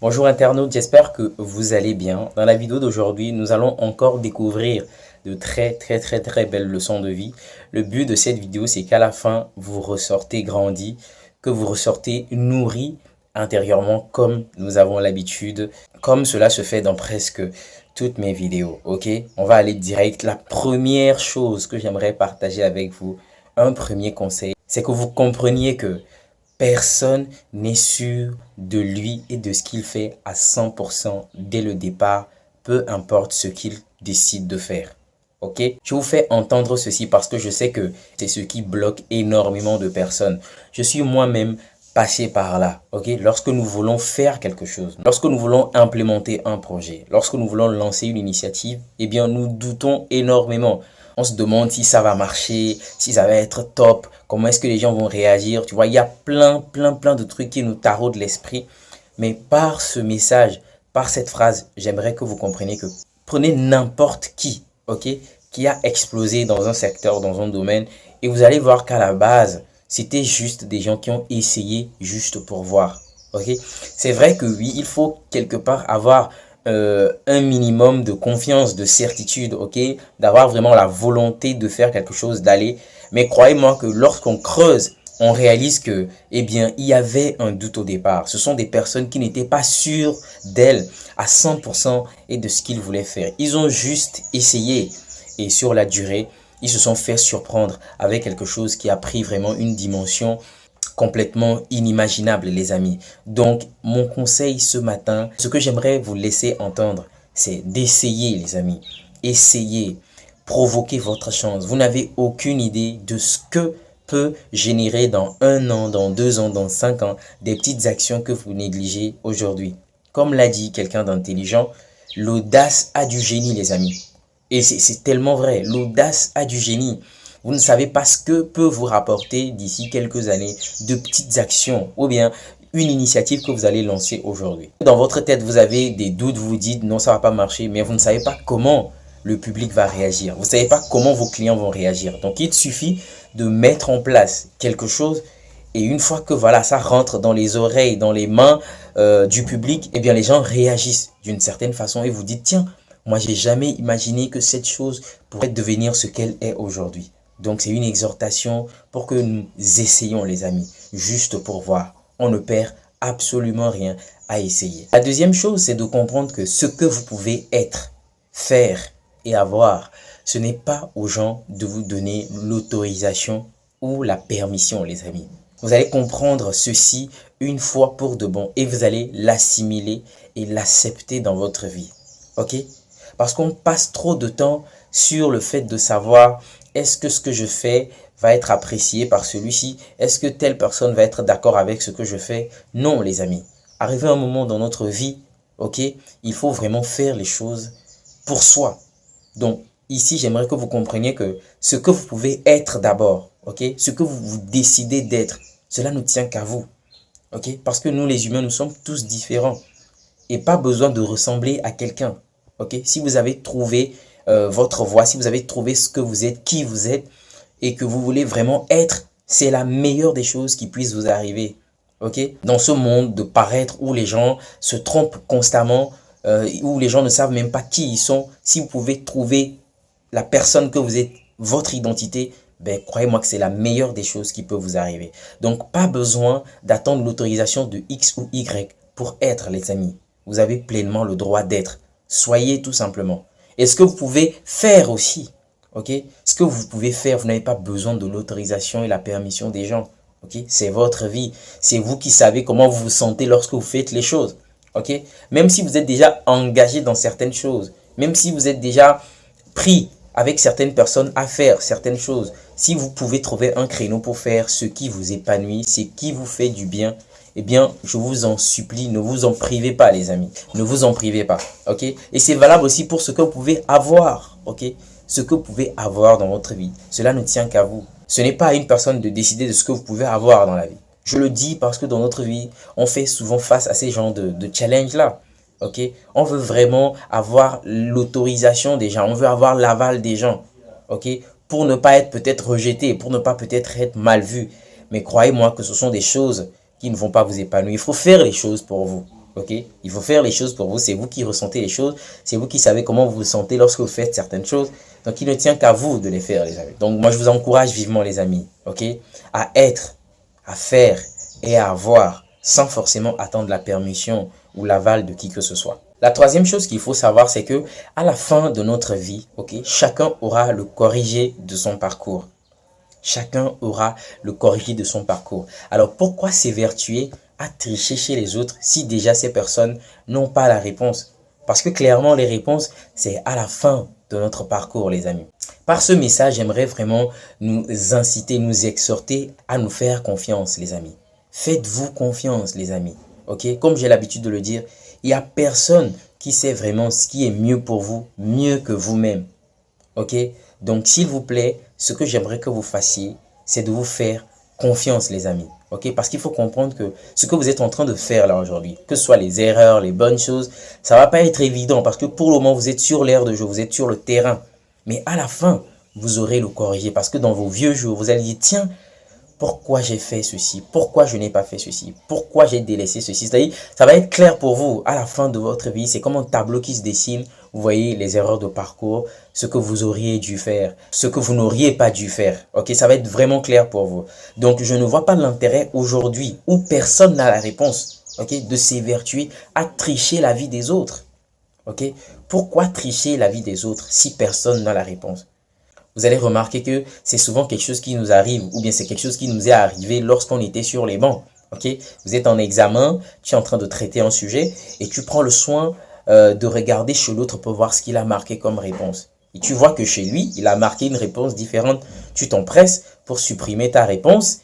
Bonjour internautes, j'espère que vous allez bien. Dans la vidéo d'aujourd'hui, nous allons encore découvrir de très belles leçons de vie. Le but de cette vidéo, c'est qu'à la fin, vous ressortez grandi, que vous ressortez nourri intérieurement comme nous avons l'habitude, comme cela se fait dans presque toutes mes vidéos, ok? On va aller direct. La première chose que j'aimerais partager avec vous, un premier conseil, c'est que vous compreniez que personne n'est sûr de lui et de ce qu'il fait à 100% dès le départ, peu importe ce qu'il décide de faire. Ok? Je vous fais entendre ceci parce que je sais que c'est ce qui bloque énormément de personnes. Je suis moi-même passé par là. Ok? Lorsque nous voulons faire quelque chose, lorsque nous voulons implémenter un projet, lorsque nous voulons lancer une initiative, eh bien, nous doutons énormément. On se demande si ça va marcher, si ça va être top, comment est-ce que les gens vont réagir. Tu vois, il y a plein de trucs qui nous taraudent l'esprit. Mais par ce message, par cette phrase, j'aimerais que vous compreniez que prenez n'importe qui, ok, qui a explosé dans un secteur, dans un domaine, et vous allez voir qu'à la base, c'était juste des gens qui ont essayé juste pour voir. Ok, c'est vrai que oui, il faut quelque part avoir un minimum de confiance, de certitude, ok, d'avoir vraiment la volonté de faire quelque chose, d'aller. Mais croyez-moi que lorsqu'on creuse, on réalise que, eh bien, il y avait un doute au départ. Ce sont des personnes qui n'étaient pas sûres d'elles à 100% et de ce qu'ils voulaient faire. Ils ont juste essayé et sur la durée, ils se sont fait surprendre avec quelque chose qui a pris vraiment une dimension complètement inimaginable, les amis. Donc, mon conseil ce matin, ce que j'aimerais vous laisser entendre, c'est d'essayer, les amis. Essayez, provoquez votre chance. Vous n'avez aucune idée de ce que peut générer dans 1 an, dans 2 ans, dans 5 ans, des petites actions que vous négligez aujourd'hui. Comme l'a dit quelqu'un d'intelligent, l'audace a du génie, les amis. Et c'est tellement vrai, l'audace a du génie. Vous ne savez pas ce que peut vous rapporter d'ici quelques années de petites actions ou bien une initiative que vous allez lancer aujourd'hui. Dans votre tête, vous avez des doutes, vous vous dites non, ça va pas marcher, mais vous ne savez pas comment le public va réagir. Vous ne savez pas comment vos clients vont réagir. Donc, il suffit de mettre en place quelque chose et une fois que voilà, ça rentre dans les oreilles, dans les mains du public, eh bien, les gens réagissent d'une certaine façon et vous dites tiens, moi, j'ai jamais imaginé que cette chose pourrait devenir ce qu'elle est aujourd'hui. Donc, c'est une exhortation pour que nous essayions, les amis, juste pour voir. On ne perd absolument rien à essayer. La deuxième chose, c'est de comprendre que ce que vous pouvez être, faire et avoir, ce n'est pas aux gens de vous donner l'autorisation ou la permission, les amis. Vous allez comprendre ceci une fois pour de bon et vous allez l'assimiler et l'accepter dans votre vie. Ok? Parce qu'on passe trop de temps sur le fait de savoir est-ce que ce que je fais va être apprécié par celui-ci? Est-ce que telle personne va être d'accord avec ce que je fais? Non, les amis. Arrivé un moment dans notre vie, ok, il faut vraiment faire les choses pour soi. Donc, ici, j'aimerais que vous compreniez que ce que vous pouvez être d'abord, ok, ce que vous décidez d'être, cela ne tient qu'à vous, ok, parce que nous, les humains, nous sommes tous différents et pas besoin de ressembler à quelqu'un. Ok, si vous avez trouvé votre voie, si vous avez trouvé ce que vous êtes, qui vous êtes, et que vous voulez vraiment être, c'est la meilleure des choses qui puisse vous arriver. Ok, dans ce monde de paraître où les gens se trompent constamment, où les gens ne savent même pas qui ils sont, si vous pouvez trouver la personne que vous êtes, votre identité, ben, croyez-moi que c'est la meilleure des choses qui peut vous arriver. Donc, pas besoin d'attendre l'autorisation de X ou Y pour être, les amis. Vous avez pleinement le droit d'être. Soyez tout simplement. Et ce que vous pouvez faire aussi, ok? Ce que vous pouvez faire, vous n'avez pas besoin de l'autorisation et la permission des gens, ok? C'est votre vie. C'est vous qui savez comment vous vous sentez lorsque vous faites les choses, ok? Même si vous êtes déjà engagé dans certaines choses, même si vous êtes déjà pris avec certaines personnes à faire certaines choses, si vous pouvez trouver un créneau pour faire ce qui vous épanouit, ce qui vous fait du bien, eh bien, je vous en supplie, ne vous en privez pas, les amis. Ne vous en privez pas, ok? Et c'est valable aussi pour ce que vous pouvez avoir, ok? Ce que vous pouvez avoir dans votre vie. Cela ne tient qu'à vous. Ce n'est pas à une personne de décider de ce que vous pouvez avoir dans la vie. Je le dis parce que dans notre vie, on fait souvent face à ces genres de challenges-là, ok? On veut vraiment avoir l'autorisation des gens. On veut avoir l'aval des gens, ok? Pour ne pas être peut-être rejeté, pour ne pas peut-être être mal vu. Mais croyez-moi que ce sont des choses qui ne vont pas vous épanouir. Il faut faire les choses pour vous. Ok? Il faut faire les choses pour vous. C'est vous qui ressentez les choses. C'est vous qui savez comment vous vous sentez lorsque vous faites certaines choses. Donc, il ne tient qu'à vous de les faire, les amis. Donc, moi, je vous encourage vivement, les amis. Ok? À être, à faire et à avoir sans forcément attendre la permission ou l'aval de qui que ce soit. La troisième chose qu'il faut savoir, c'est que à la fin de notre vie, ok, chacun aura le corrigé de son parcours. Chacun aura le corrigé de son parcours. Alors pourquoi s'évertuer à tricher chez les autres si déjà ces personnes n'ont pas la réponse? Parce que clairement les réponses, c'est à la fin de notre parcours, les amis. Par ce message, j'aimerais vraiment nous inciter, nous exhorter à nous faire confiance, les amis. Faites-vous confiance, les amis. Ok? Comme j'ai l'habitude de le dire, il n'y a personne qui sait vraiment ce qui est mieux pour vous, mieux que vous-même. Ok? Donc, s'il vous plaît, ce que j'aimerais que vous fassiez, c'est de vous faire confiance, les amis. Ok? Parce qu'il faut comprendre que ce que vous êtes en train de faire là aujourd'hui, que ce soit les erreurs, les bonnes choses, ça va pas être évident parce que pour le moment, vous êtes sur l'aire de jeu, vous êtes sur le terrain. Mais à la fin, vous aurez le corriger parce que dans vos vieux jours, vous allez dire, tiens, pourquoi j'ai fait ceci? Pourquoi je n'ai pas fait ceci? Pourquoi j'ai délaissé ceci? C'est-à-dire, ça va être clair pour vous à la fin de votre vie. C'est comme un tableau qui se dessine. Vous voyez les erreurs de parcours, ce que vous auriez dû faire, ce que vous n'auriez pas dû faire. Ok, ça va être vraiment clair pour vous. Donc, je ne vois pas l'intérêt aujourd'hui où personne n'a la réponse. Ok, de s'évertuer à tricher la vie des autres. Ok, pourquoi tricher la vie des autres si personne n'a la réponse? Vous allez remarquer que c'est souvent quelque chose qui nous arrive ou bien c'est quelque chose qui nous est arrivé lorsqu'on était sur les bancs. Ok, vous êtes en examen, tu es en train de traiter un sujet et tu prends le soin de regarder chez l'autre pour voir ce qu'il a marqué comme réponse. Et tu vois que chez lui, il a marqué une réponse différente. Tu t'empresses pour supprimer ta réponse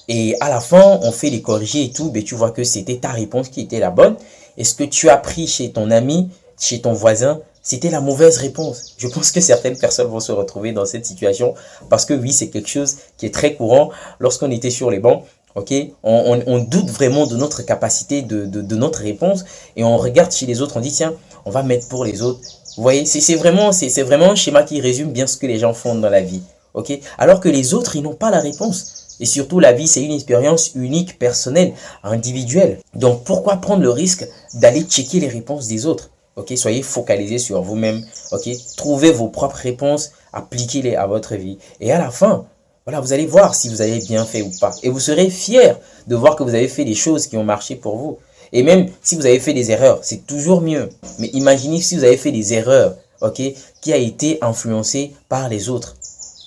et à la fin, on fait les corriger et tout, mais tu vois que c'était ta réponse qui était la bonne. Et ce que tu as pris chez ton ami, chez ton voisin, c'était la mauvaise réponse. Je pense que certaines personnes vont se retrouver dans cette situation parce que oui, c'est quelque chose qui est très courant lorsqu'on était sur les bancs. Ok, on doute vraiment de notre capacité, de notre réponse et on regarde chez les autres, on dit tiens, on va mettre pour les autres. Vous voyez, c'est vraiment un schéma qui résume bien ce que les gens font dans la vie. Ok, alors que les autres, ils n'ont pas la réponse. Et surtout, la vie, c'est une expérience unique, personnelle, individuelle. Donc, pourquoi prendre le risque d'aller checker les réponses des autres? Ok, soyez focalisés sur vous-même. Ok, trouvez vos propres réponses, appliquez-les à votre vie. Et à la fin, voilà, vous allez voir si vous avez bien fait ou pas. Et vous serez fiers de voir que vous avez fait des choses qui ont marché pour vous. Et même si vous avez fait des erreurs, c'est toujours mieux. Mais imaginez si vous avez fait des erreurs, ok, qui a été influencée par les autres.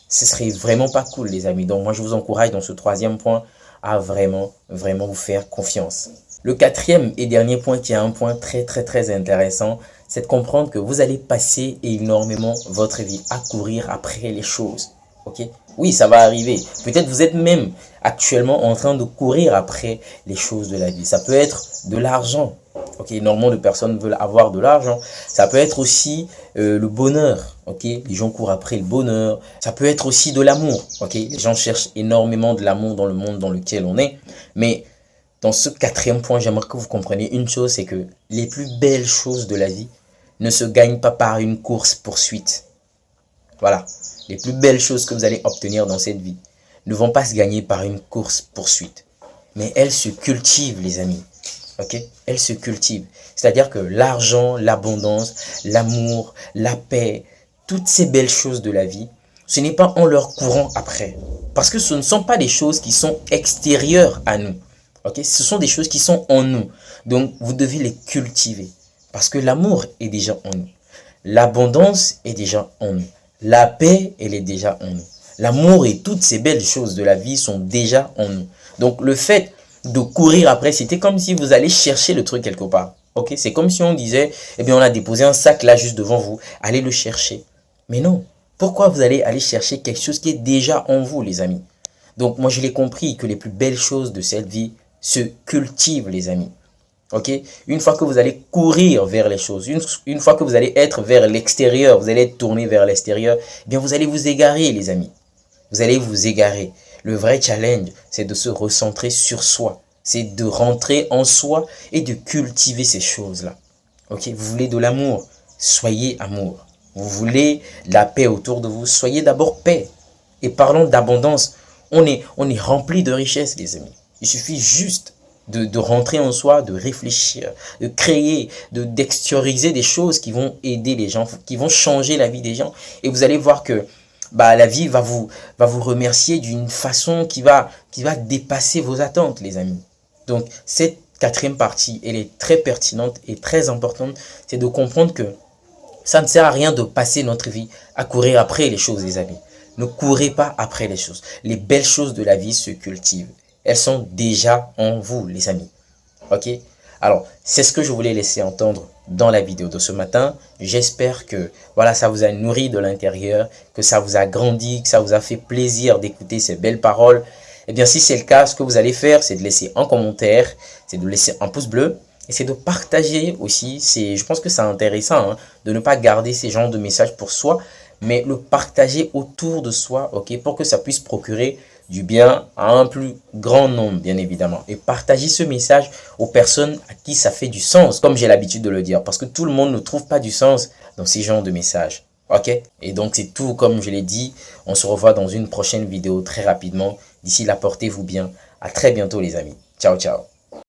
Ce serait vraiment pas cool, les amis. Donc, moi, je vous encourage dans ce troisième point à vraiment vous faire confiance. Le quatrième et dernier point qui est un point très intéressant, c'est de comprendre que vous allez passer énormément votre vie à courir après les choses. Ok? Oui, ça va arriver. Peut-être vous êtes même actuellement en train de courir après les choses de la vie. Ça peut être de l'argent. Ok, énormément de personnes veulent avoir de l'argent. Ça peut être aussi le bonheur. Ok, les gens courent après le bonheur. Ça peut être aussi de l'amour. Ok, les gens cherchent énormément de l'amour dans le monde dans lequel on est. Mais dans ce quatrième point, j'aimerais que vous compreniez une chose, c'est que les plus belles choses de la vie ne se gagnent pas par une course-poursuite. Voilà, les plus belles choses que vous allez obtenir dans cette vie ne vont pas se gagner par une course-poursuite. Mais elles se cultivent, les amis. Ok, elles se cultivent. C'est-à-dire que l'argent, l'abondance, l'amour, la paix, toutes ces belles choses de la vie, ce n'est pas en leur courant après. Parce que ce ne sont pas des choses qui sont extérieures à nous. Ok, ce sont des choses qui sont en nous. Donc, vous devez les cultiver. Parce que l'amour est déjà en nous. L'abondance est déjà en nous. La paix, elle est déjà en nous. L'amour et toutes ces belles choses de la vie sont déjà en nous. Donc, le fait de courir après, c'était comme si vous allez chercher le truc quelque part. Ok, c'est comme si on disait, eh bien, on a déposé un sac là juste devant vous. Allez le chercher. Mais non. Pourquoi vous allez aller chercher quelque chose qui est déjà en vous, les amis? Donc, moi, je l'ai compris que les plus belles choses de cette vie se cultivent, les amis. Ok, une fois que vous allez courir vers les choses, une fois que vous allez être vers l'extérieur, vous allez être tourné vers l'extérieur, eh bien vous allez vous égarer, les amis. Vous allez vous égarer. Le vrai challenge, c'est de se recentrer sur soi. C'est de rentrer en soi et de cultiver ces choses-là. Ok, vous voulez de l'amour, soyez amour. Vous voulez de la paix autour de vous, soyez d'abord paix. Et parlons d'abondance, on est rempli de richesses, les amis. Il suffit juste de rentrer en soi, de réfléchir, de créer, d'extérioriser des choses qui vont aider les gens, qui vont changer la vie des gens. Et vous allez voir que la vie va vous remercier d'une façon qui va dépasser vos attentes, les amis. Donc, cette quatrième partie, elle est très pertinente et très importante. C'est de comprendre que ça ne sert à rien de passer notre vie à courir après les choses, les amis. Ne courez pas après les choses. Les belles choses de la vie se cultivent. Elles sont déjà en vous, les amis. Ok? Alors, c'est ce que je voulais laisser entendre dans la vidéo de ce matin. J'espère que voilà, ça vous a nourri de l'intérieur, que ça vous a grandi, que ça vous a fait plaisir d'écouter ces belles paroles. Eh bien, si c'est le cas, ce que vous allez faire, c'est de laisser un commentaire, c'est de laisser un pouce bleu et c'est de partager aussi. Je pense que c'est intéressant de ne pas garder ces genres de messages pour soi, mais le partager autour de soi, ok, pour que ça puisse procurer du bien à un plus grand nombre, bien évidemment. Et partager ce message aux personnes à qui ça fait du sens, comme j'ai l'habitude de le dire, parce que tout le monde ne trouve pas du sens dans ces genres de messages. Ok? Et donc, c'est tout, comme je l'ai dit. On se revoit dans une prochaine vidéo très rapidement. D'ici là, portez-vous bien. À très bientôt, les amis. Ciao, ciao.